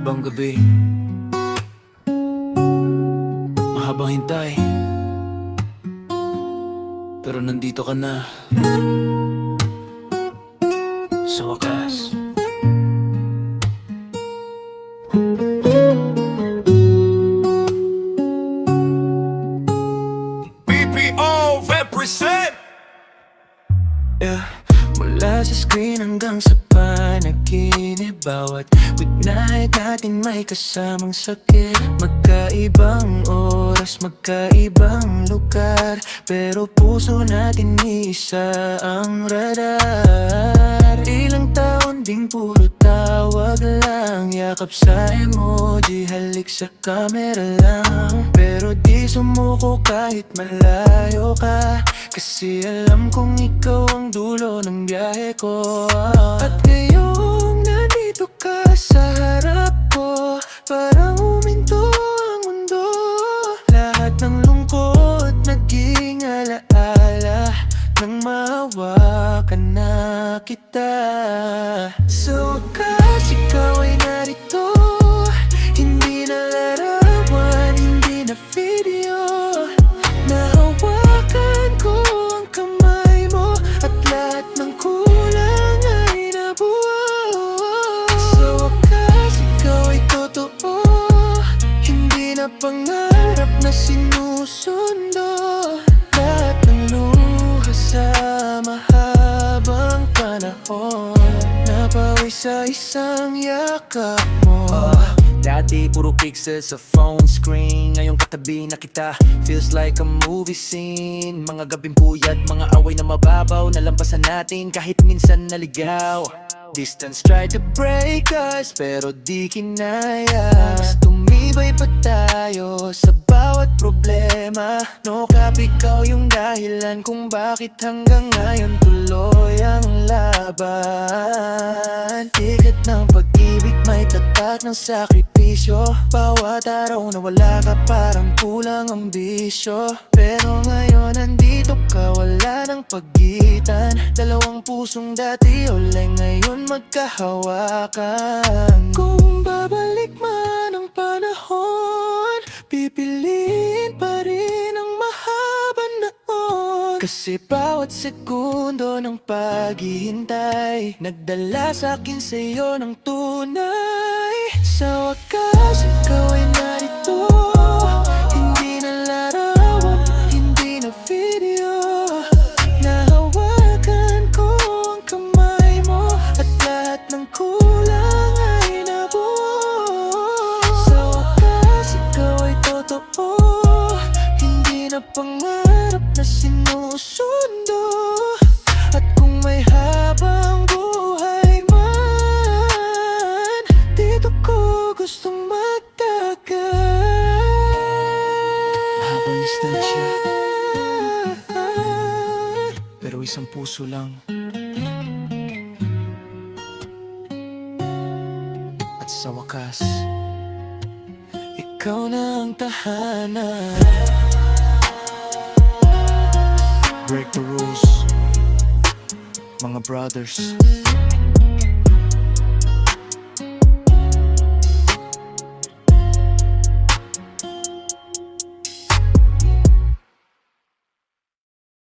Mahabang gabi, mahabang hintay, pero nandito ka na sa wakas. BPO represent. Mula sa screen hanggang sa panaginip, bawat weeknight natin may kasamang sakit. Magkaibang oras, magkaibang lugar, pero puso natin iisa ang radar. Ilang taon ding puro tawag lang, yakap sa emoji, halik sa camera lang. Pero di sumuko kahit malayo ka, kasi alam kong ikaw ang dulo ng biyahe ko. At ngayong nandito ka sa harap ko, parang huminto ang mundo. Lahat ng lungkot naging alaala nang mahawakan na kita. Sa wakas, ikaw ay narito, hindi na larawan, hindi na video. Nahawakan ko ang kamay mo, at lahat ng kulang ay nabuo. Sa wakas, ikaw ay totoo, hindi na pangarap na sinusundo. Lahat ng luha sa mahabang panahon, napawi sa isang yakap mo. Dati puro pixels sa phone screen, ngayong katabi na kita, feels like a movie scene. Mga gabing puyat, mga away na mababaw, nalampasan natin kahit minsan naligaw. Distance tried to break us, pero di kinaya. Mas tumibay pa tayo sa bawat problema. No cap, ikaw yung dahilan kung bakit hanggang ngayon tuloy ang laban. Tikat ng pag-ibig, may tatak ng sakripisyo. Bawat araw na wala ka, parang kulang ang bisyo. Pero ngayon nandito ka, wala ng pagitan. Dalawang pusong dati ulay, ngayon magkahawakan. Kung babalik man ang panahon, pipiliin pa rin ang mahaba noon. Kasi bawat segundo ng paghihintay, nagdala sa'kin sa'yo ng tunay. Sa wakas, ikaw ay narito, hindi na larawan, hindi na video. Nahawakan ko ang kamay mo, at lahat ng kulang ay nabuo. Sa wakas, ikaw ay totoo, hindi na pangarap na sinusundo. At kung may habang buhay man, dito ko gustong magtagal. Mahabang distansya, pero isang puso lang. At sa wakas, ikaw na ang tahanan. Break the rules, mga brothers.